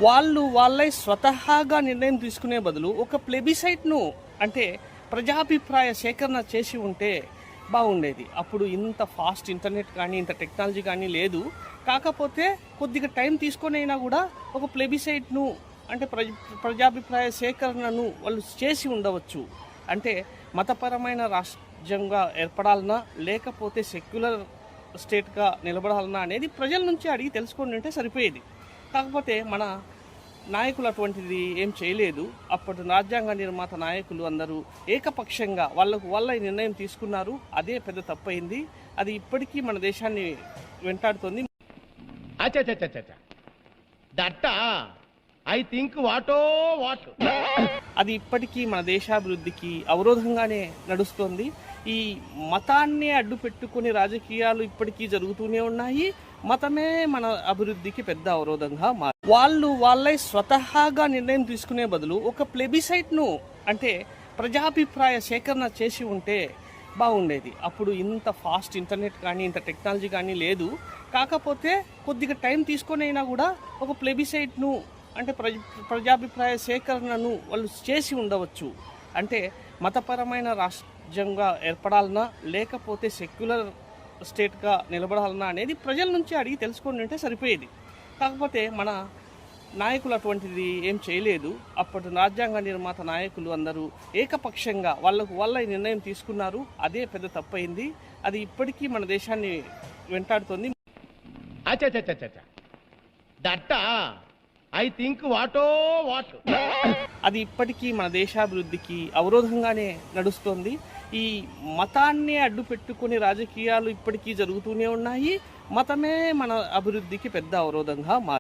వాళ్ళై స్వతహాగా నిర్ణయం తీసుకునే బదులు ఒక ప్లెబిసైట్‌ను అంటే ప్రజాభిప్రాయ సేకరణ చేసి ఉంటే బాగుండేది. అప్పుడు ఇంత ఫాస్ట్ ఇంటర్నెట్ కానీ, ఇంత టెక్నాలజీ కానీ లేదు. కాకపోతే కొద్దిగా టైం తీసుకొనైనా గూడా ఒక ప్లెబిసైట్‌ను అంటే ప్రజాభిప్రాయ సేకరణను వాళ్ళు చేసి ఉండవచ్చు. అంటే మతపరమైన రాజ్యంగా ఏర్పడాలనా, లేకపోతే సెక్యులర్ స్టేట్‌గా నిలబడాలనా అనేది ప్రజల నుంచి అడిగి తెలుసుకొని ఉంటే సరిపోయేది. కాకపోతే మన నాయకులు అటువంటిది ఏం చేయలేదు. అప్పటి రాజ్యాంగ నిర్మాత నాయకులు అందరూ ఏకపక్షంగా వాళ్ళ నిర్ణయం తీసుకున్నారు. అదే పెద్ద తప్పయింది. అది ఇప్పటికీ మన దేశాన్ని వెంటాడుతోంది. అది ఇప్పటికీ మన దేశాభివృద్ధికి అవరోధంగానే నడుస్తోంది. ఈ మతాన్ని అడ్డు పెట్టుకుని రాజకీయాలు ఇప్పటికీ జరుగుతూనే ఉన్నాయి. మతమే మన అభివృద్ధికి పెద్ద అవరోధంగా వాళ్ళై స్వతహాగా నిర్ణయం తీసుకునే బదులు ఒక ప్లెబిసైట్‌ను అంటే ప్రజాభిప్రాయ సేకరణ చేసి ఉంటే బాగుండేది. అప్పుడు ఇంత ఫాస్ట్ ఇంటర్నెట్ కానీ, ఇంత టెక్నాలజీ కానీ లేదు. కాకపోతే కొద్దిగా టైం తీసుకొనైనా కూడా ఒక ప్లెబిసైట్‌ను అంటే ప్రజాభిప్రాయ సేకరణను వాళ్ళు చేసి ఉండవచ్చు. అంటే మతపరమైన రాజ్యంగా ఏర్పడాలనా, లేకపోతే సెక్యులర్ స్టేట్‌గా నిలబడాలనా అనేది ప్రజల నుంచి అడిగి తెలుసుకొని ఉంటే సరిపోయేది. కాకపోతే మన నాయకులు అటువంటిది ఏం చేయలేదు. అప్పటి రాజ్యాంగ నిర్మాత నాయకులు అందరూ ఏకపక్షంగా వాళ్ళ నిర్ణయం తీసుకున్నారు. అదే పెద్ద తప్పయింది. అది ఇప్పటికీ మన దేశాన్ని వెంటాడుతోంది. అది ఇప్పటికీ మన దేశాభివృద్ధికి అవరోధంగానే నడుస్తోంది. ఈ మతాన్ని అడ్డు పెట్టుకుని రాజకీయాలు ఇప్పటికీ జరుగుతూనే ఉన్నాయి. మతమే మన అభివృద్ధికి పెద్ద అవరోధంగా